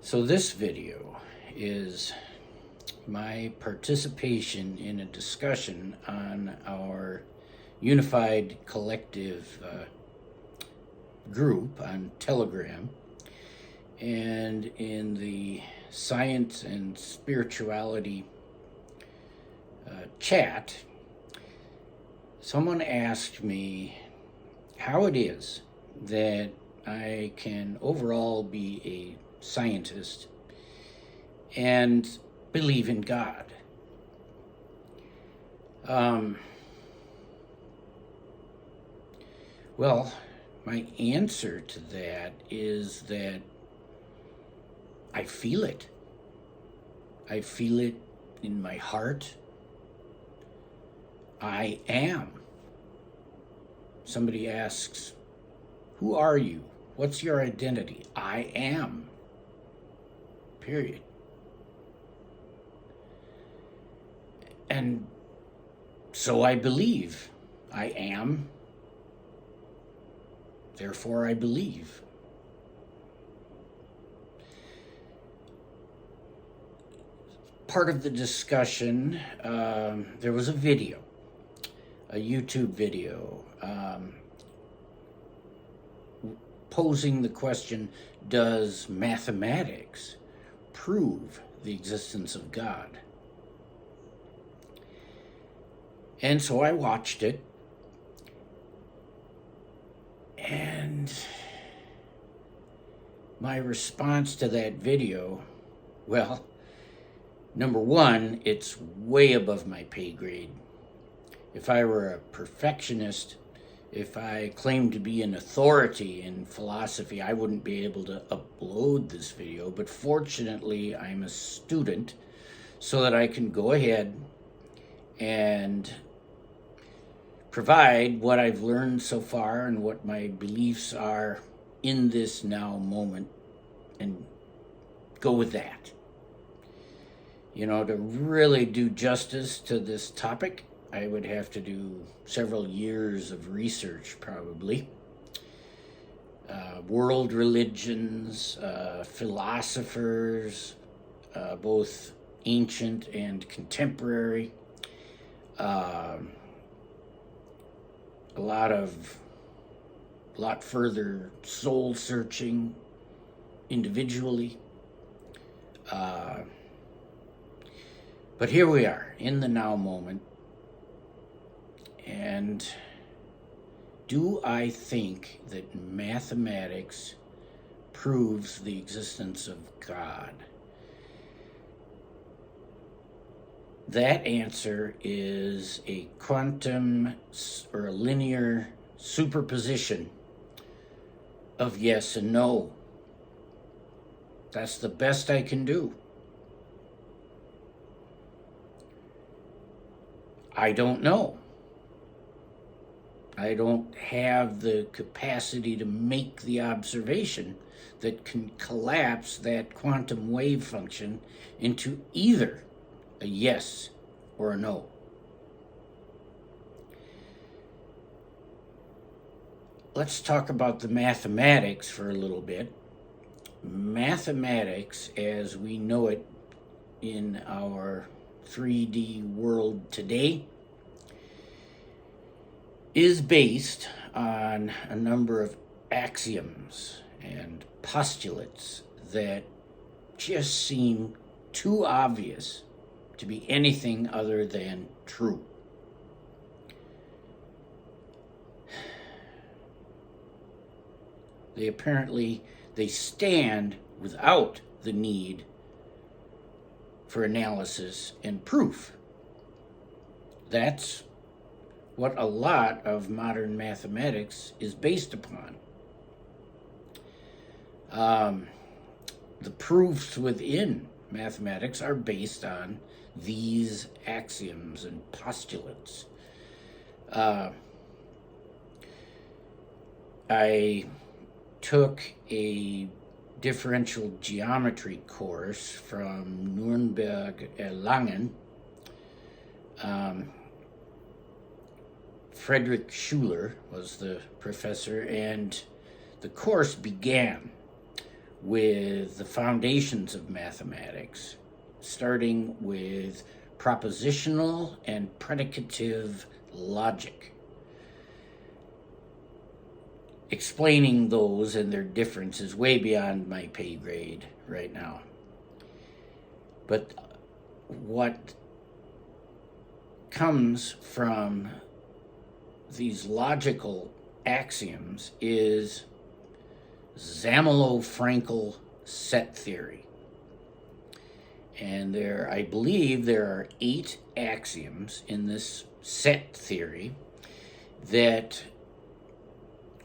So this video is my participation in a discussion on our unified collective group on Telegram, and in the science and spirituality chat, someone asked me how it is that I can overall be a scientist and believe in God. Well, my answer to that is that I feel it. I feel it in my heart. I am. Somebody asks, who are you? What's your identity? I am. Period. And so I believe. I am. Therefore, I believe. Part of the discussion, there was a video, a YouTube video, posing the question, does mathematics prove the existence of God? And so I watched it, and my response to that video, well, number one, it's way above my pay grade. If I were a perfectionist, if I claimed to be an authority in philosophy, I wouldn't be able to upload this video. But fortunately, I'm a student, so that I can go ahead and provide what I've learned so far and what my beliefs are in this now moment and go with that. You know, to really do justice to this topic, I would have to do several years of research, probably. World religions, philosophers, both ancient and contemporary, a lot further soul searching individually. But here we are in the now moment. And do I think that mathematics proves the existence of God? That answer is a quantum or a linear superposition of yes and no. That's the best I can do. I don't know. I don't have the capacity to make the observation that can collapse that quantum wave function into either a yes or a no. Let's talk about the mathematics for a little bit. Mathematics, as we know it in our 3D world today, is based on a number of axioms and postulates that just seem too obvious to be anything other than true. They stand without the need for analysis and proof. That's what a lot of modern mathematics is based upon. The proofs within mathematics are based on these axioms and postulates. I took a differential geometry course from Nürnberg Erlangen. Friedrich Schuler was the professor, and the course began with the foundations of mathematics, starting with propositional and predicative logic, explaining those and their differences way beyond my pay grade right now. But what comes from these logical axioms is Zamielo-Frankel set theory. And I believe there are 8 axioms in this set theory that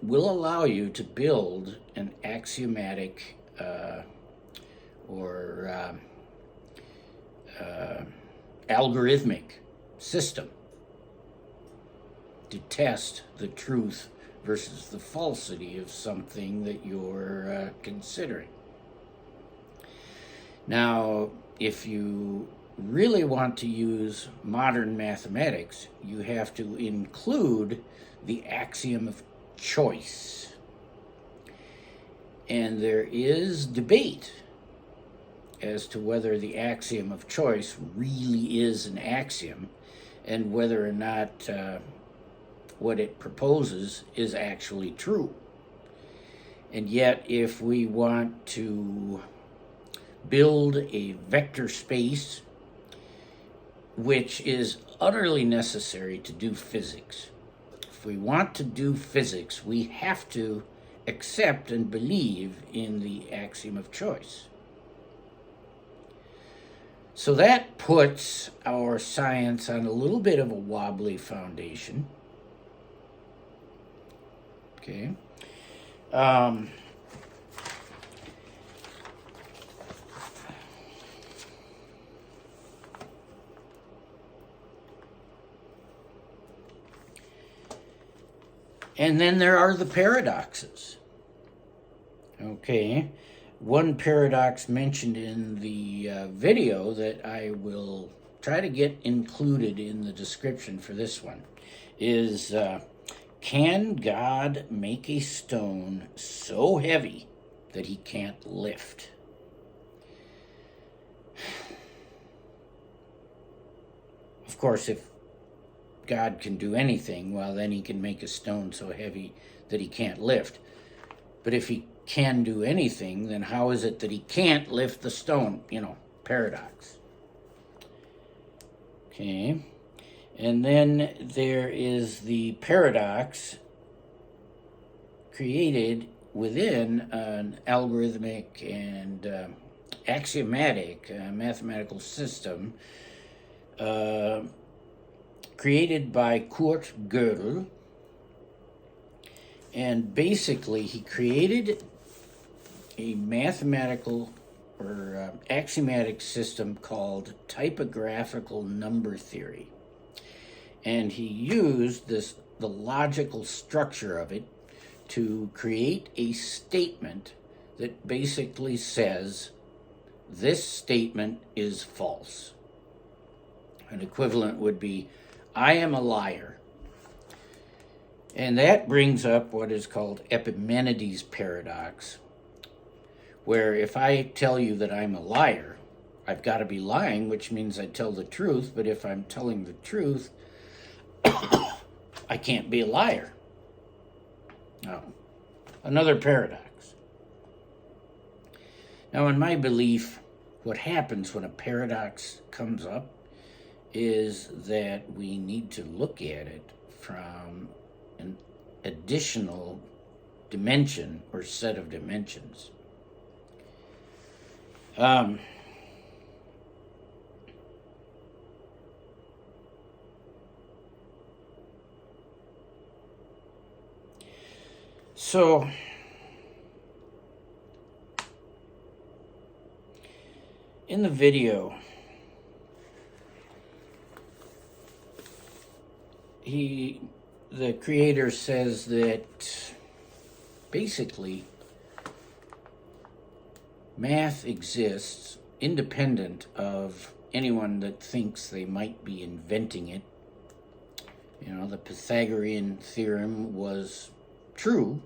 will allow you to build an axiomatic or algorithmic system to test the truth versus the falsity of something that you're considering. Now, if you really want to use modern mathematics, you have to include the axiom of choice. And there is debate as to whether the axiom of choice really is an axiom and whether or not what it proposes is actually true. And yet, if we want to build a vector space, which is utterly necessary to do physics, if we want to do physics, we have to accept and believe in the axiom of choice. So that puts our science on a little bit of a wobbly foundation. Okay. And then there are the paradoxes. Okay. One paradox mentioned in the video that I will try to get included in the description for this one is, can God make a stone so heavy that he can't lift? Of course, if God can do anything, well, then he can make a stone so heavy that he can't lift. But if he can do anything, then how is it that he can't lift the stone? Paradox. Okay. And then there is the paradox created within an algorithmic and axiomatic mathematical system created by Kurt Gödel. And basically, he created a mathematical or axiomatic system called typographical number theory. And he used the logical structure of it to create a statement that basically says, this statement is false. An equivalent would be, I am a liar. And that brings up what is called Epimenides' paradox, where if I tell you that I'm a liar, I've got to be lying, which means I tell the truth, but if I'm telling the truth, I can't be a liar. Now, another paradox. Now, in my belief, what happens when a paradox comes up is that we need to look at it from an additional dimension or set of dimensions. So, in the video, the creator says that basically math exists independent of anyone that thinks they might be inventing it. The Pythagorean theorem was true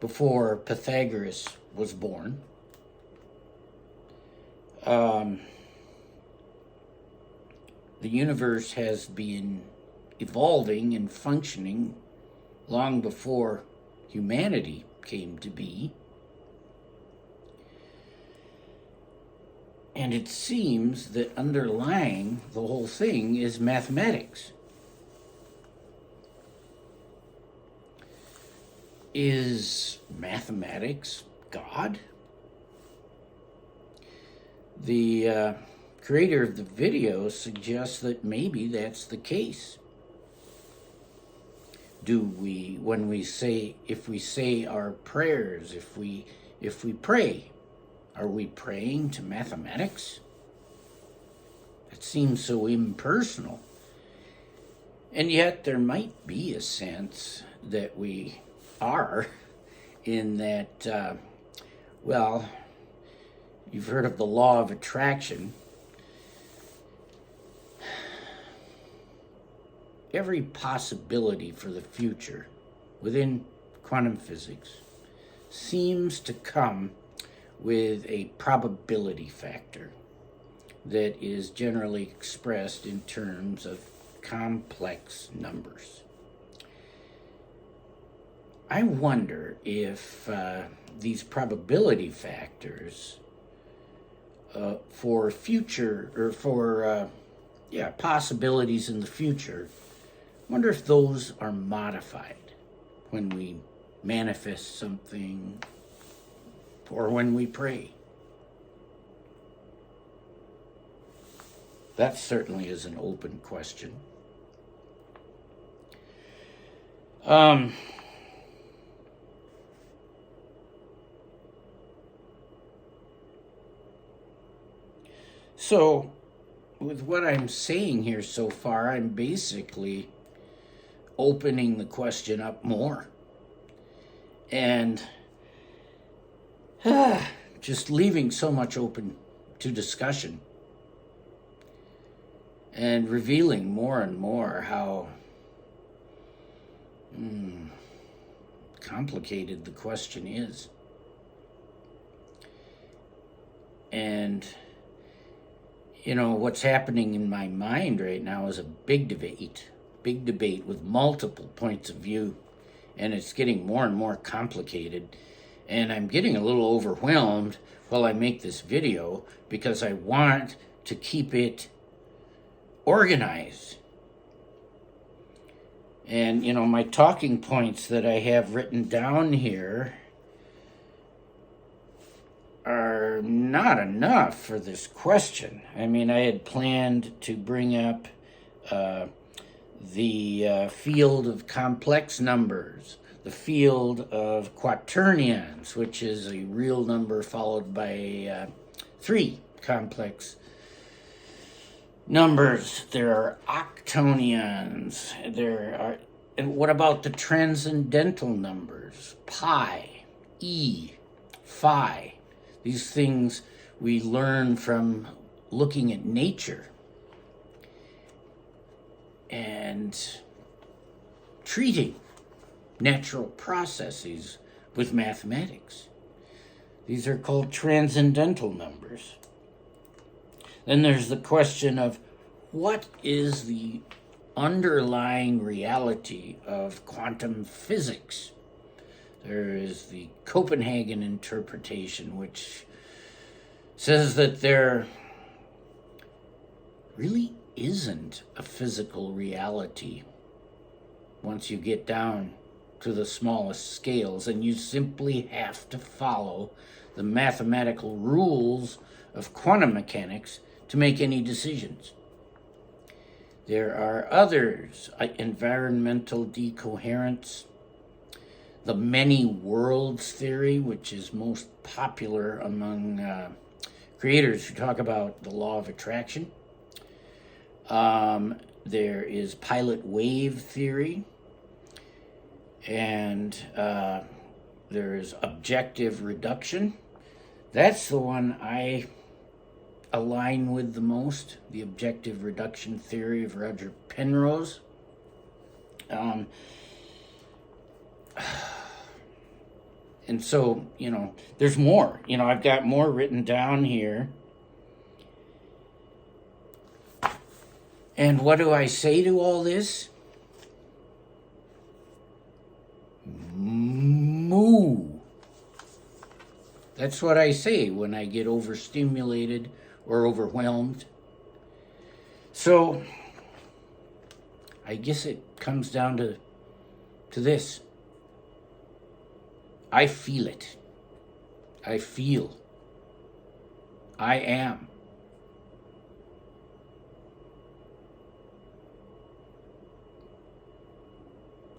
before Pythagoras was born. The universe has been evolving and functioning long before humanity came to be. And it seems that underlying the whole thing is mathematics. Is mathematics God? The creator of the video suggests that maybe that's the case. If we say our prayers, if we pray, are we praying to mathematics? It seems so impersonal. And yet there might be a sense that we are, in that, well, you've heard of the law of attraction. Every possibility for the future within quantum physics seems to come with a probability factor that is generally expressed in terms of complex numbers. I wonder if these probability factors for future, or for possibilities in the future, I wonder if those are modified when we manifest something or when we pray. That certainly is an open question. So, with what I'm saying here so far, I'm basically opening the question up more. And just leaving so much open to discussion. And revealing more and more how complicated the question is. And, you know, what's happening in my mind right now is a big debate with multiple points of view. And it's getting more and more complicated. And I'm getting a little overwhelmed while I make this video because I want to keep it organized. And, you know, my talking points that I have written down here are not enough for this question. I mean, I had planned to bring up the field of complex numbers, the field of quaternions, which is a real number followed by 3 complex numbers. There are octonions. And what about the transcendental numbers? Pi, E, Phi. These things we learn from looking at nature and treating natural processes with mathematics. These are called transcendental numbers. Then there's the question of what is the underlying reality of quantum physics? There is the Copenhagen interpretation, which says that there really isn't a physical reality once you get down to the smallest scales, and you simply have to follow the mathematical rules of quantum mechanics to make any decisions. There are others, environmental decoherence, the many worlds theory, which is most popular among creators who talk about the law of attraction. There is pilot wave theory, and there's objective reduction. That's the one I align with the most, the objective reduction theory of Roger Penrose. And so, there's more. I've got more written down here. And what do I say to all this? Moo. That's what I say when I get overstimulated or overwhelmed. So, I guess it comes down to this. I feel it. I feel. I am.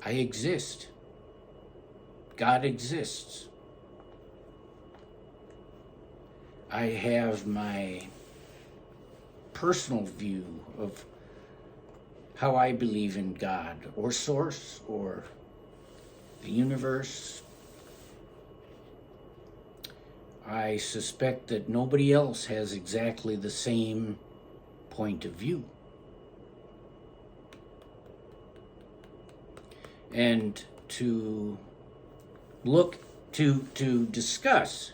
I exist. God exists. I have my personal view of how I believe in God or Source or the universe. I suspect that nobody else has exactly the same point of view. And to discuss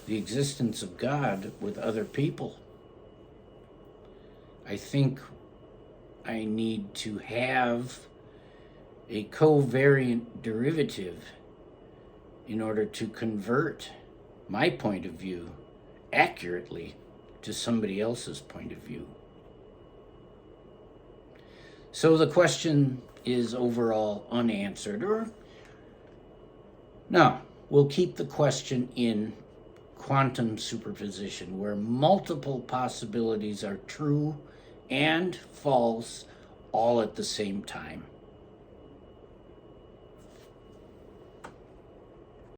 the existence of God with other people, I think I need to have a covariant derivative in order to convert my point of view accurately to somebody else's point of view. So the question is overall unanswered, or no, we'll keep the question in quantum superposition, where multiple possibilities are true and false all at the same time.